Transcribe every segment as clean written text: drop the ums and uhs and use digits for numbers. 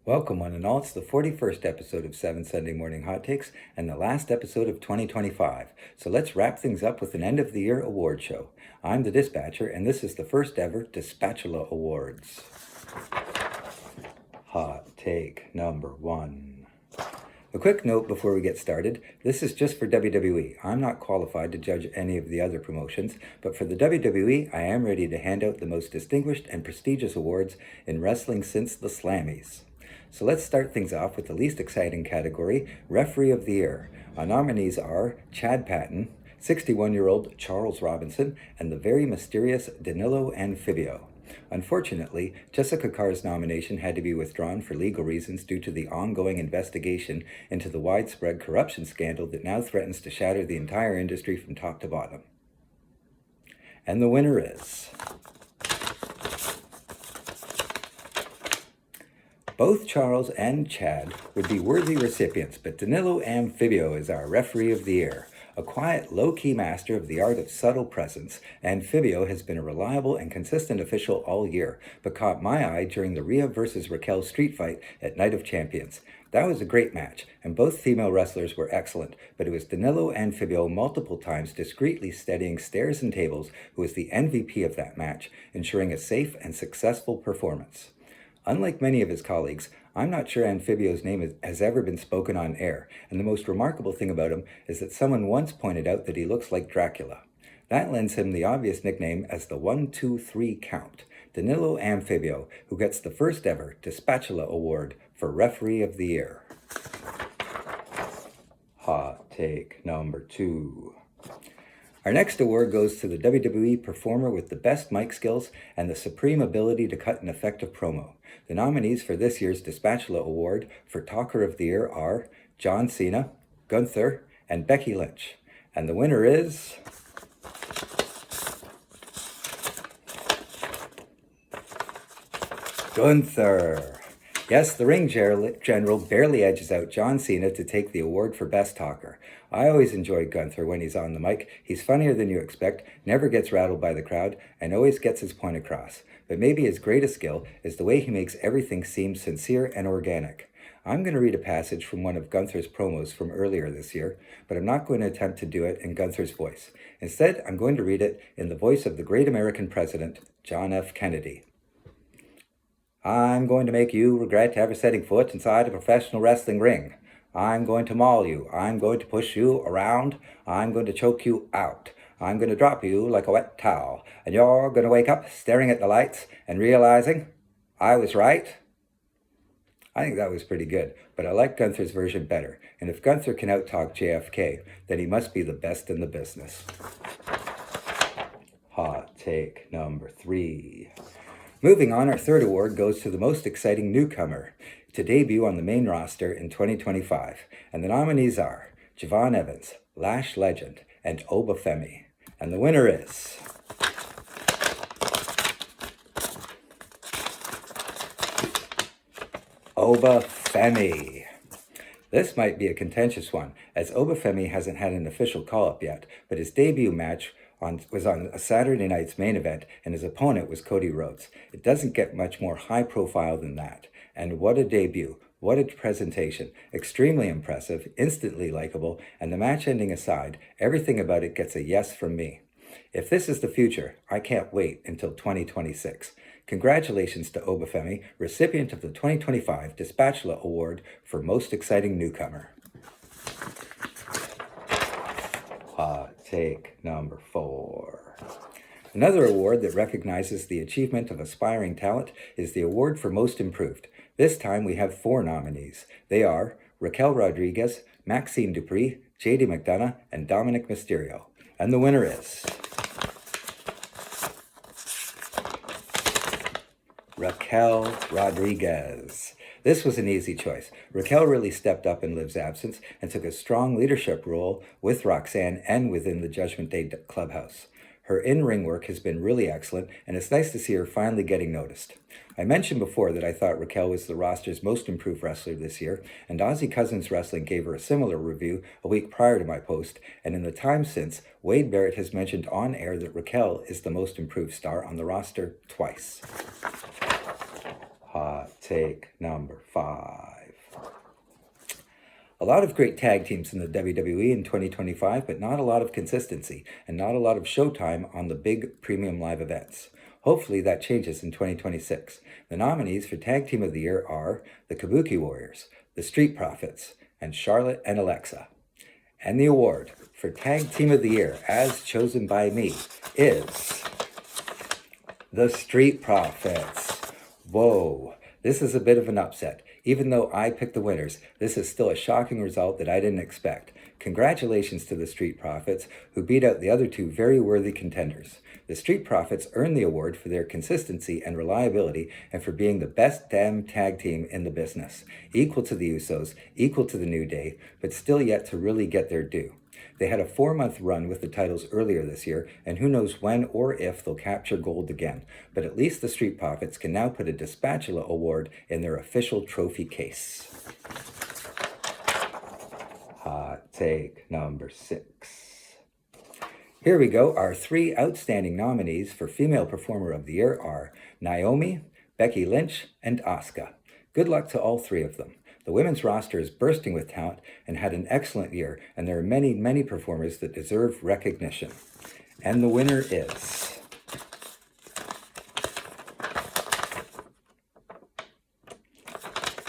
Welcome, one and all. It's the 41st episode of 7 Sunday Morning Hot Takes and the last episode of 2025. So let's wrap things up with an end of the year award show. I'm the Dispatcher, and this is the first ever Dispatula Awards. Hot take number 1. A quick note before we get started. This is just for WWE. I'm not qualified to judge any of the other promotions, but for the WWE, I am ready to hand out the most distinguished and prestigious awards in wrestling since the Slammies. So let's start things off with the least exciting category, Referee of the Year. Our nominees are Chad Patton, 61-year-old Charles Robinson, and the very mysterious Danilo Amphibio. Unfortunately, Jessica Carr's nomination had to be withdrawn for legal reasons due to the ongoing investigation into the widespread corruption scandal that now threatens to shatter the entire industry from top to bottom. And the winner is... Both Charles and Chad would be worthy recipients, but Danilo Amphibio is our Referee of the Year. A quiet, low-key master of the art of subtle presence, Amphibio has been a reliable and consistent official all year, but caught my eye during the Rhea vs. Raquel street fight at Night of Champions. That was a great match, and both female wrestlers were excellent, but it was Danilo Amphibio multiple times discreetly steadying stairs and tables who was the MVP of that match, ensuring a safe and successful performance. Unlike many of his colleagues, I'm not sure Amphibio's name has ever been spoken on air, and the most remarkable thing about him is that someone once pointed out that he looks like Dracula. That lends him the obvious nickname as the 1-2-3 Count, Danilo Amphibio, who gets the first ever Dispatula Award for Referee of the Year. Hot take number 2. Our next award goes to the WWE performer with the best mic skills and the supreme ability to cut an effective promo. The nominees for this year's Dispatula Award for Talker of the Year are John Cena, Gunther, and Becky Lynch. And the winner is... Gunther. Yes, the ring general barely edges out John Cena to take the award for Best Talker. I always enjoy Gunther when he's on the mic. He's funnier than you expect, never gets rattled by the crowd, and always gets his point across. But maybe his greatest skill is the way he makes everything seem sincere and organic. I'm going to read a passage from one of Gunther's promos from earlier this year, but I'm not going to attempt to do it in Gunther's voice. Instead, I'm going to read it in the voice of the great American president, John F. Kennedy. I'm going to make you regret ever setting foot inside a professional wrestling ring. I'm going to maul you. I'm going to push you around. I'm going to choke you out. I'm going to drop you like a wet towel. And you're going to wake up staring at the lights and realizing I was right. I think that was pretty good, but I like Gunther's version better. And if Gunther can out-talk JFK, then he must be the best in the business. Hot take number 3. Moving on, our third award goes to the most exciting newcomer to debut on the main roster in 2025. And the nominees are Javon Evans, Lash Legend, and Oba Femi. And the winner is... Oba Femi. This might be a contentious one, as Oba Femi hasn't had an official call-up yet, but his debut match was on a Saturday night's main event, and his opponent was Cody Rhodes. It doesn't get much more high profile than that. And what a debut. What a presentation. Extremely impressive, instantly likable, and the match ending aside, everything about it gets a yes from me. If this is the future, I can't wait until 2026. Congratulations to Oba Femi, recipient of the 2025 Dispatula Award for Most Exciting Newcomer. Hot take number 4. Another award that recognizes the achievement of aspiring talent is the Award for Most Improved. This time we have 4 nominees. They are Raquel Rodriguez, Maxime Dupree, JD McDonough, and Dominic Mysterio. And the winner is... Raquel Rodriguez. This was an easy choice. Raquel really stepped up in Liv's absence and took a strong leadership role with Roxanne and within the Judgment Day clubhouse. Her in-ring work has been really excellent, and it's nice to see her finally getting noticed. I mentioned before that I thought Raquel was the roster's most improved wrestler this year, and Aussie Cousins Wrestling gave her a similar review a week prior to my post, and in the time since, Wade Barrett has mentioned on air that Raquel is the most improved star on the roster twice. Hot take number 5. A lot of great tag teams in the WWE in 2025, but not a lot of consistency and not a lot of showtime on the big premium live events. Hopefully that changes in 2026. The nominees for Tag Team of the Year are the Kabuki Warriors, the Street Profits, and Charlotte and Alexa. And the award for Tag Team of the Year, as chosen by me, is the Street Profits. Whoa, this is a bit of an upset. Even though I picked the winners, this is still a shocking result that I didn't expect. Congratulations to the Street Profits, who beat out the other two very worthy contenders. The Street Profits earned the award for their consistency and reliability and for being the best damn tag team in the business. Equal to the Usos, equal to the New Day, but still yet to really get their due. They had a 4-month run with the titles earlier this year, and who knows when or if they'll capture gold again. But at least the Street Profits can now put a Dispatula Award in their official trophy case. Hot take number 6. Here we go. Our 3 outstanding nominees for Female Performer of the Year are Naomi, Becky Lynch, and Asuka. Good luck to all 3 of them. The women's roster is bursting with talent and had an excellent year, and there are many, many performers that deserve recognition. And the winner is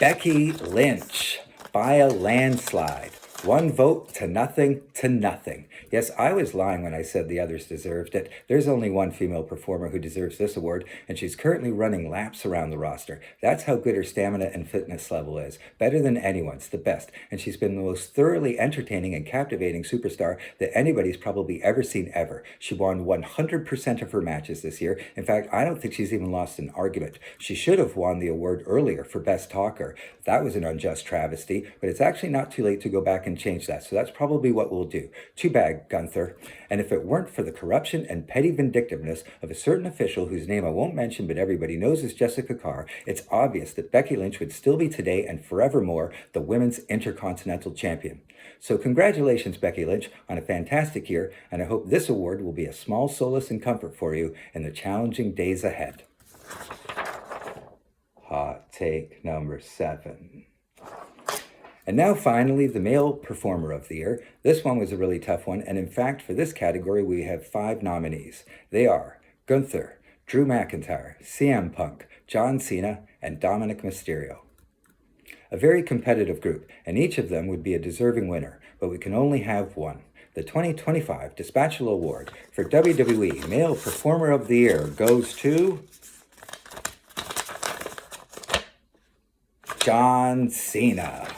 Becky Lynch by a landslide. 1 vote to nothing to nothing. Yes, I was lying when I said the others deserved it. There's only 1 female performer who deserves this award, and she's currently running laps around the roster. That's how good her stamina and fitness level is. Better than anyone's, the best. And she's been the most thoroughly entertaining and captivating superstar that anybody's probably ever seen ever. She won 100% of her matches this year. In fact, I don't think she's even lost an argument. She should have won the award earlier for Best Talker. That was an unjust travesty, but it's actually not too late to go back and change that. So that's probably what we'll do. Too bad, Gunther. And if it weren't for the corruption and petty vindictiveness of a certain official whose name I won't mention but everybody knows as Jessica Carr, it's obvious that Becky Lynch would still be today and forevermore the Women's Intercontinental Champion. So congratulations, Becky Lynch, on a fantastic year, and I hope this award will be a small solace and comfort for you in the challenging days ahead. Hot take number 7. And now finally, the Male Performer of the Year. This one was a really tough one, and in fact, for this category, we have 5 nominees. They are Gunther, Drew McIntyre, CM Punk, John Cena, and Dominic Mysterio. A very competitive group, and each of them would be a deserving winner, but we can only have one. The 2025 Dispatula Award for WWE Male Performer of the Year goes to John Cena.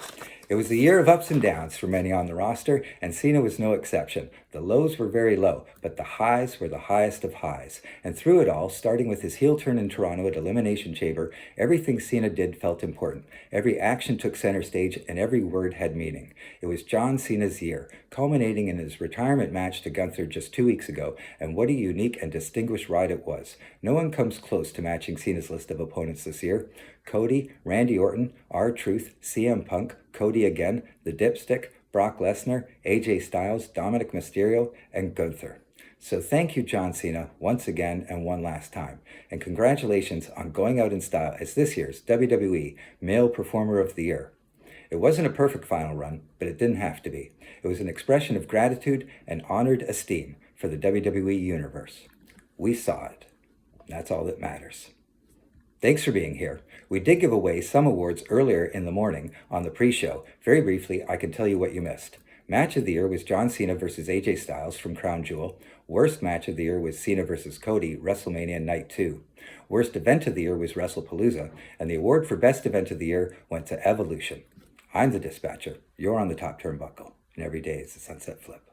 It was a year of ups and downs for many on the roster, and Cena was no exception. The lows were very low, but the highs were the highest of highs. And through it all, starting with his heel turn in Toronto at Elimination Chamber, everything Cena did felt important. Every action took center stage, and every word had meaning. It was John Cena's year, culminating in his retirement match to Gunther just 2 weeks ago, and what a unique and distinguished ride it was. No one comes close to matching Cena's list of opponents this year. Cody, Randy Orton, R-Truth, CM Punk, Cody again, The Dipstick, Brock Lesnar, AJ Styles, Dominic Mysterio, and Gunther. So thank you, John Cena, once again and one last time. And congratulations on going out in style as this year's WWE Male Performer of the Year. It wasn't a perfect final run, but it didn't have to be. It was an expression of gratitude and honored esteem for the WWE Universe. We saw it. That's all that matters. Thanks for being here. We did give away some awards earlier in the morning on the pre-show. Very briefly, I can tell you what you missed. Match of the year was John Cena versus AJ Styles from Crown Jewel. Worst match of the year was Cena versus Cody, WrestleMania Night 2. Worst event of the year was WrestlePalooza, and the award for best event of the year went to Evolution. I'm the Dispatcher. You're on the top turnbuckle, and every day is a sunset flip.